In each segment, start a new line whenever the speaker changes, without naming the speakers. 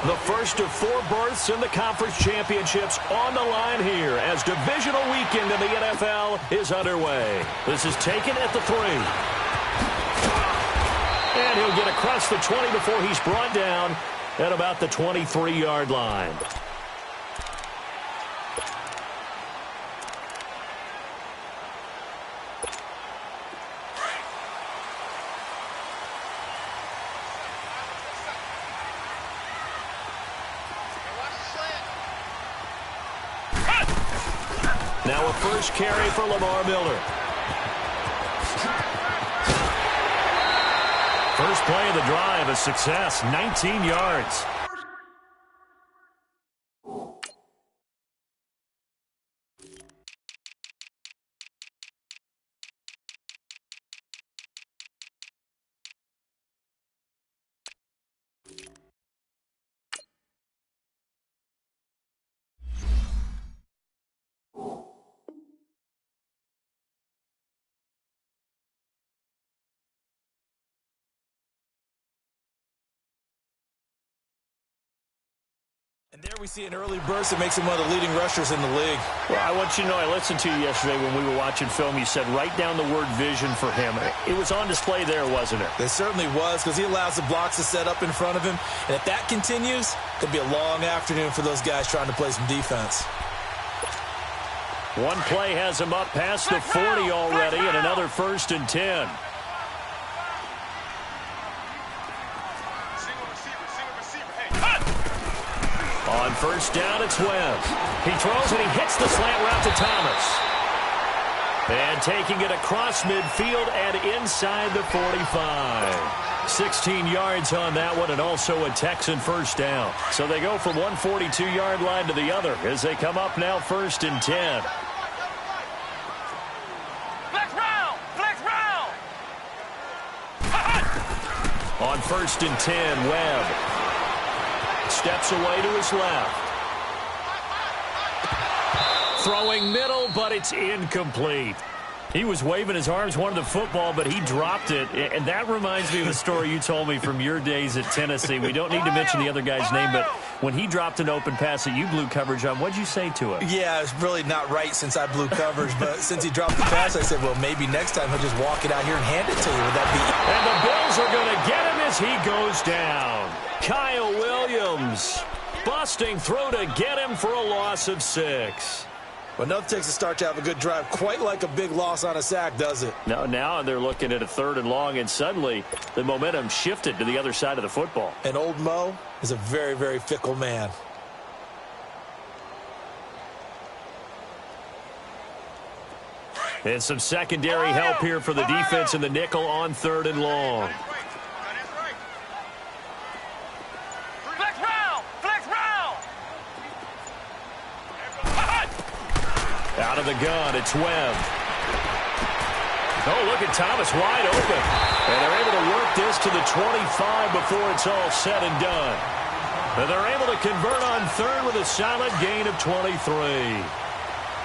The first of 4 berths in the conference championships on the line here as divisional weekend in the NFL is underway. This is taken at the 3. And he'll get across the 20 before he's brought down at about the 23-yard line. Now a first carry for Lamar Miller. First play of the drive, a success, 19 yards.
And there we see an early burst that makes him one of the leading rushers in the league.
Well, I want you to know, I listened to you yesterday when we were watching film. You said write down the word vision for him. It was on display there, wasn't it?
It certainly was, because he allows the blocks to set up in front of him. And if that continues, it could be a long afternoon for those guys trying to play some defense.
One play has him up past the 40 already, and another 1st and 10. On first down, it's Webb. He throws and he hits the slant route to Thomas. And taking it across midfield and inside the 45. 16 yards on that one, and also a Texan first down. So they go from one 42-yard line to the other as they come up now 1st and 10.
Flex round! Flex round!
On 1st and 10, Webb steps away to his left. Throwing middle, but it's incomplete. He was waving his arms, wanted the football, but he dropped it. And that reminds me of a story you told me from your days at Tennessee. We don't need to mention the other guy's name, but when he dropped an open pass that you blew coverage on, what'd you say to him?
Yeah, it's really not right since I blew coverage, but since he dropped the pass, I said, well, maybe next time he'll just walk it out here and hand it to you. Would that be...
And the Bills are going to get him as he goes down. Kyle Williams busting through to get him for a loss of 6.
But enough takes a start to have a good drive, quite like a big loss on a sack, does it?
No, now they're looking at a 3rd and long, and suddenly the momentum shifted to the other side of the football.
And old Mo is a very, very fickle man.
And some secondary help here for the defense in the nickel on 3rd and long. Out of the gun, it's Webb. Oh, look at Thomas wide open. And they're able to work this to the 25 before it's all said and done. And they're able to convert on 3rd with a solid gain of 23.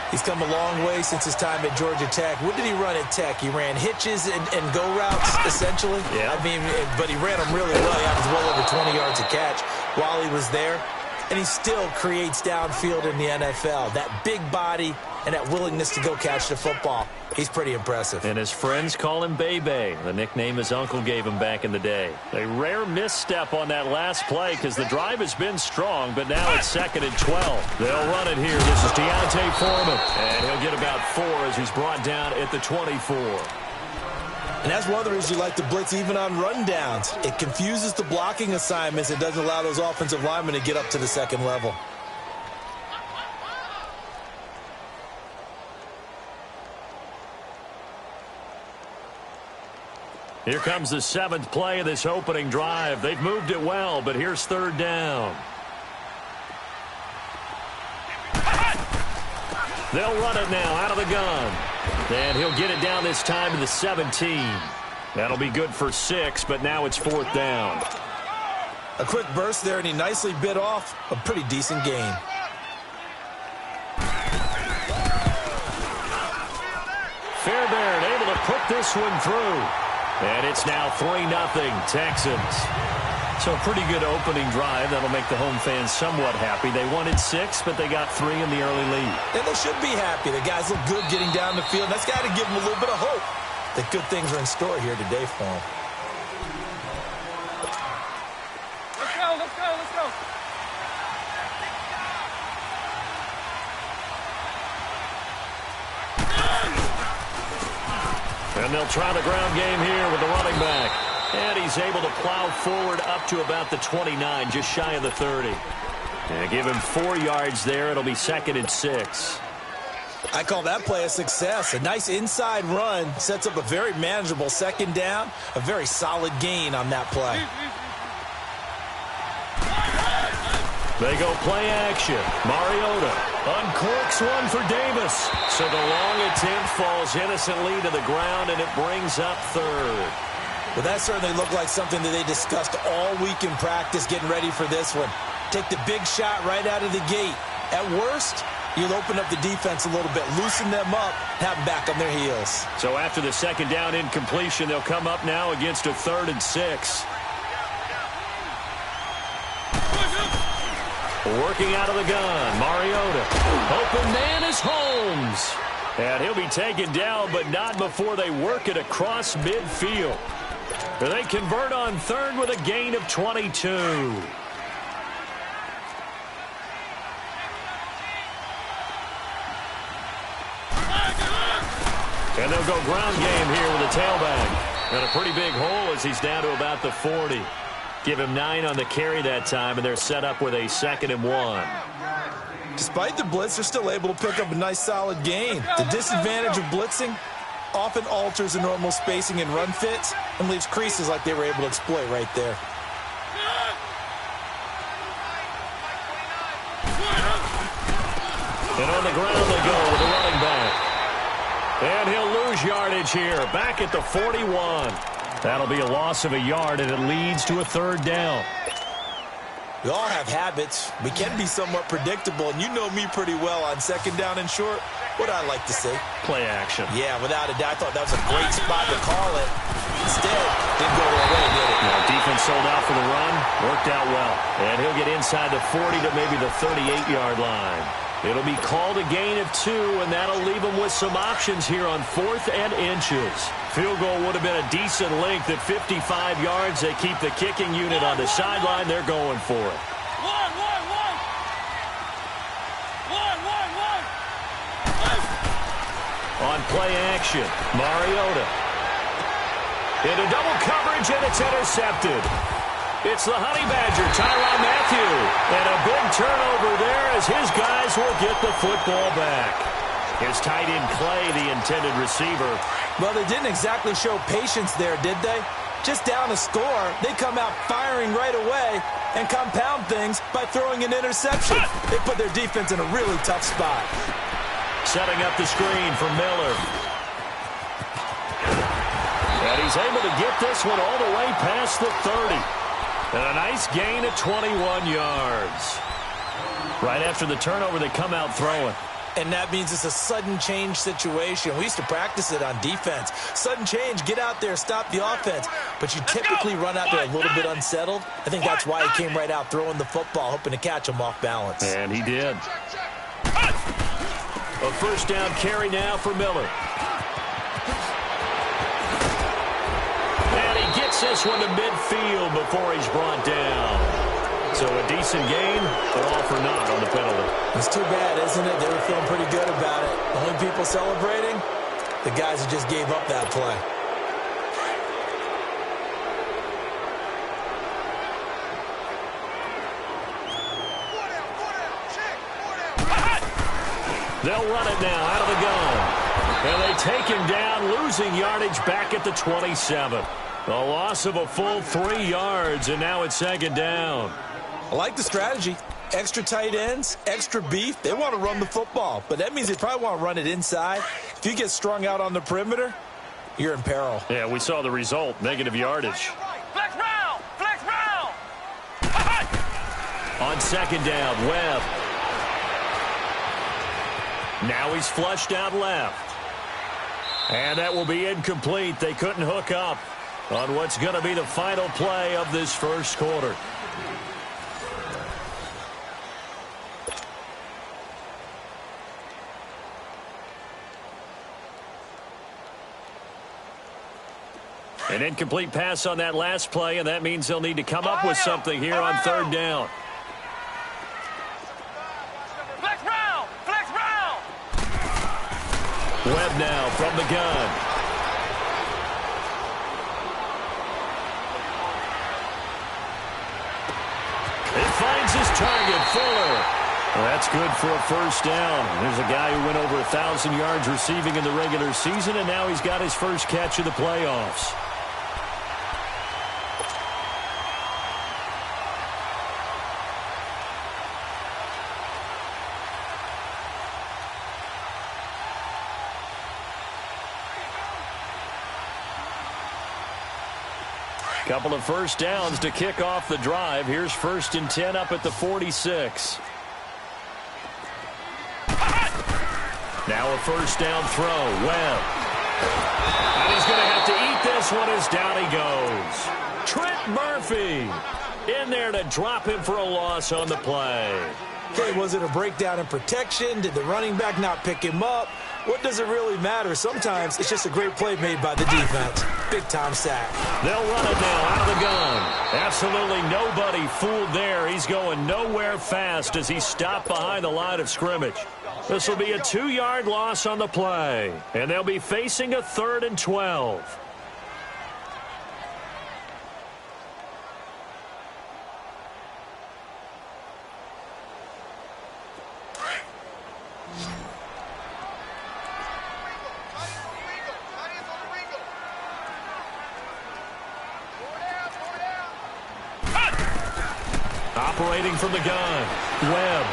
He's come a long way since his time at Georgia Tech. What did he run at Tech? He ran hitches and go routes, essentially.
Yeah.
I mean, but he ran them really well. He averaged well over 20 yards a catch while he was there. And he still creates downfield in the NFL. That big body and that willingness to go catch the football. He's pretty impressive.
And his friends call him Bebe, the nickname his uncle gave him back in the day. A rare misstep on that last play because the drive has been strong, but now it's 2nd and 12. They'll run it here. This is Deontay Foreman. And he'll get about 4 as he's brought down at the 24.
And that's one of the reasons you like to blitz even on rundowns. It confuses the blocking assignments. It doesn't allow those offensive linemen to get up to the 2nd level.
Here comes the 7th play of this opening drive. They've moved it well, but here's 3rd down. They'll run it now out of the gun. And he'll get it down this time to the 17. That'll be good for 6, but now it's 4th down.
A quick burst there, and he nicely bit off a pretty decent gain.
Fairbairn able to put this one through. And it's now 3-0 Texans. So a pretty good opening drive. That'll make the home fans somewhat happy. They wanted 6, but they got 3 in the early lead.
And they should be happy. The guys look good getting down the field. That's got to give them a little bit of hope that good things are in store here today for them.
Let's go, let's go, let's go.
And they'll try the ground game here with the running back. And he's able to plow forward up to about the 29, just shy of the 30. And give him 4 yards there. It'll be 2nd and 6.
I call that play a success. A nice inside run sets up a very manageable 2nd down. A very solid gain on that play.
They go play action. Mariota uncorks one for Davis. So the long attempt falls innocently to the ground, and it brings up 3rd.
Well, that certainly looked like something that they discussed all week in practice getting ready for this one. Take the big shot right out of the gate. At worst, you'll open up the defense a little bit, loosen them up, have them back on their heels.
So after the 2nd down incompletion, they'll come up now against a 3rd and 6. Working out of the gun, Mariota. Open man is Holmes. And he'll be taken down, but not before they work it across midfield. They convert on 3rd with a gain of 22. And they'll go ground game here with a tailback. And a pretty big hole as he's down to about the 40. Give him 9 on the carry that time, and they're set up with a 2nd and 1.
Despite the blitz, they're still able to pick up a nice solid gain. The disadvantage of blitzing often alters the normal spacing and run fits and leaves creases like they were able to exploit right there.
And on the ground they go with the running back. And he'll lose yardage here, back at the 41. That'll be a loss of a yard, and it leads to a 3rd down.
We all have habits. We can be somewhat predictable, and you know me pretty well on 2nd down and short. What I like to say?
Play action.
Yeah, without a doubt. I thought that was a great spot to call it. Instead, didn't go their way, did it?
Now, defense sold out for the run. Worked out well. And he'll get inside the 40 to maybe the 38-yard line. It'll be called a gain of 2, and that'll leave them with some options here on 4th and inches. Field goal would have been a decent length at 55 yards. They keep the kicking unit on the sideline. They're going for it. On play action, Mariota. Into double coverage, and it's intercepted. It's the Honey Badger, Tyrann Mathieu. And a big turnover there as his guys will get the football back. His tight end Clay, the intended receiver.
Well, they didn't exactly show patience there, did they? Just down a score, they come out firing right away and compound things by throwing an interception. They put their defense in a really tough spot.
Setting up the screen for Miller. And he's able to get this one all the way past the 30. And a nice gain of 21 yards. Right after the turnover, they come out throwing.
And that means it's a sudden change situation. We used to practice it on defense. Sudden change, get out there, stop the offense. But you typically run out there a little bit unsettled. I think that's why he came right out throwing the football, hoping to catch him off balance.
And he did. A 1st down carry now for Miller. And he gets this one to midfield before he's brought down. So a decent gain, but all for naught on the penalty.
It's too bad, isn't it? They were feeling pretty good about it. The only people celebrating, the guys who just gave up that play.
They'll run it now out of the gun. And they take him down, losing yardage back at the 27. A loss of a full 3 yards, and now it's 2nd down.
I like the strategy. Extra tight ends, extra beef. They want to run the football, but that means they probably want to run it inside. If you get strung out on the perimeter, you're in peril.
Yeah, we saw the result, negative yardage.
Flex round! Flex round!
On 2nd down, Webb. Now he's flushed out left. And that will be incomplete. They couldn't hook up. on what's going to be the final play of this first quarter. An incomplete pass on that last play, and that means they'll need to come up with something here on third down.
Flex round! Flex round!
Webb now from the gun. He finds his target, Fuller. Well, that's good for a first down. There's a guy who went over 1,000 yards receiving in the regular season, and now he's got his first catch of the playoffs. Couple of first downs to kick off the drive. Here's 1st and 10 up at the 46. Now a first down throw. Webb. And he's going to have to eat this one as down he goes. Trent Murphy in there to drop him for a loss on the play.
Okay, was it a breakdown in protection? Did the running back not pick him up? What does it really matter? Sometimes it's just a great play made by the defense. Big-time sack.
They'll run it now out of the gun. Absolutely nobody fooled there. He's going nowhere fast as he stopped behind the line of scrimmage. This will be a 2-yard loss on the play, and they'll be facing a 3rd and 12. Operating from the gun, Webb.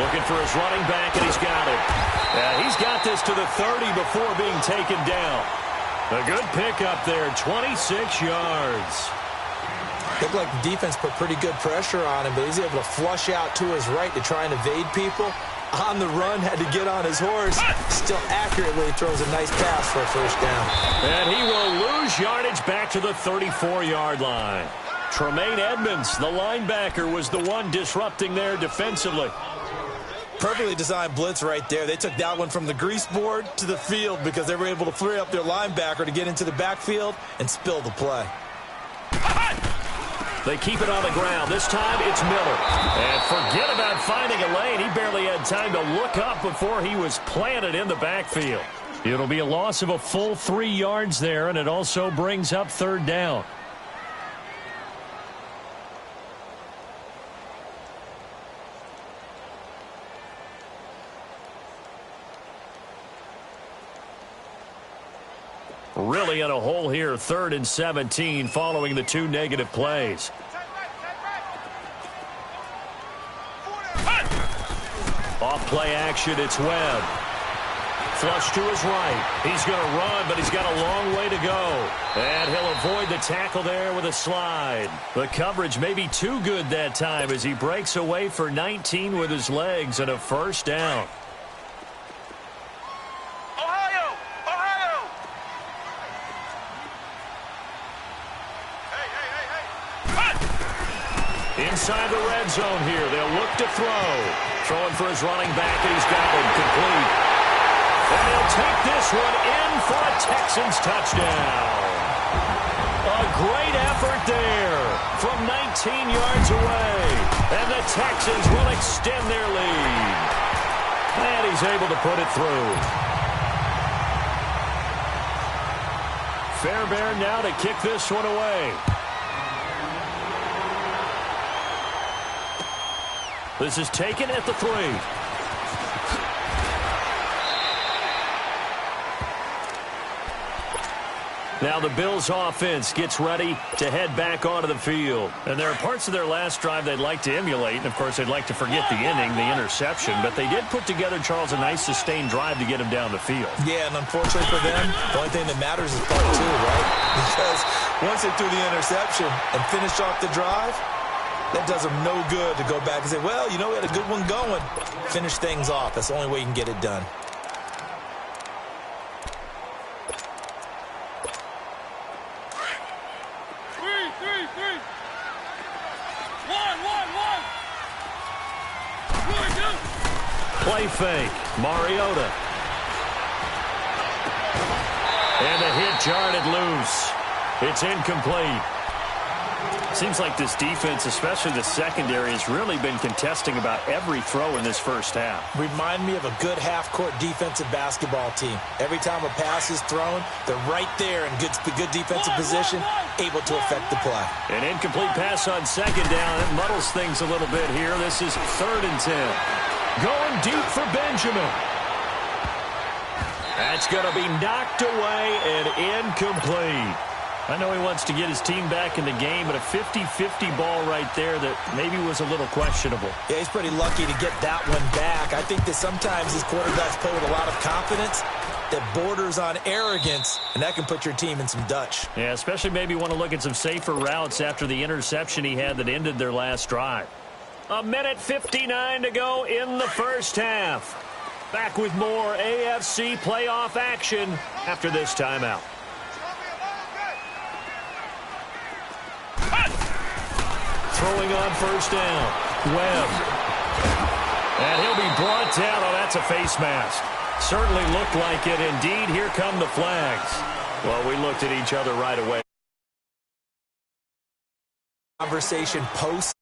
Looking for his running back, and he's got it. He's got this to the 30 before being taken down. A good pickup there, 26 yards.
Looked like the defense put pretty good pressure on him, but he's able to flush out to his right to try and evade people. On the run, had to get on his horse. Still accurately throws a nice pass for a first down.
And he will lose yardage back to the 34-yard line. Tremaine Edmonds, the linebacker, was the one disrupting there defensively.
Perfectly designed blitz right there. They took that one from the grease board to the field because they were able to free up their linebacker to get into the backfield and spill the play.
They keep it on the ground. This time it's Miller. And forget about finding a lane. He barely had time to look up before he was planted in the backfield. It'll be a loss of a full 3 yards there, and it also brings up 3rd down. Really in a hole here, 3rd and 17 following the 2 negative plays. Off play action, it's Webb. Flush to his right. He's going to run, but he's got a long way to go. And he'll avoid the tackle there with a slide. The coverage may be too good that time as he breaks away for 19 with his legs and a first down. Inside the red zone here. They'll look to throw. Throwing for his running back, and he's got it complete. And he'll take this one in for a Texans touchdown. A great effort there from 19 yards away. And the Texans will extend their lead. And he's able to put it through. Fairbairn now to kick this one away. This is taken at the 3. Now the Bills offense gets ready to head back onto the field. And there are parts of their last drive they'd like to emulate. And, of course, they'd like to forget the inning, the interception. But they did put together, Charles, a nice sustained drive to get him down the field.
Yeah, and unfortunately for them, the only thing that matters is part 2, right? Because once they threw the interception and finished off the drive, that does them no good to go back and say, well, you know, we had a good one going. Finish things off. That's the only way you can get it done.
Play fake. Mariota. And the hit jarred it loose. It's incomplete. Seems like this defense, especially the secondary, has really been contesting about every throw in this first half.
Remind me of a good half-court defensive basketball team. Every time a pass is thrown, they're right there in good defensive position, able to affect the play.
An incomplete pass on second down. It muddles things a little bit here. This is 3rd and 10. Going deep for Benjamin. That's going to be knocked away and incomplete. I know he wants to get his team back in the game, but a 50-50 ball right there that maybe was a little questionable.
Yeah, he's pretty lucky to get that one back. I think that sometimes these quarterbacks play with a lot of confidence that borders on arrogance, and that can put your team in some Dutch.
Yeah, especially maybe want to look at some safer routes after the interception he had that ended their last drive. 1:59 to go in the first half. Back with more AFC playoff action after this timeout. Throwing on first down. Webb. And he'll be brought down. Oh, that's a face mask. Certainly looked like it. Indeed, here come the flags. Well, we looked at each other right away.
Conversation post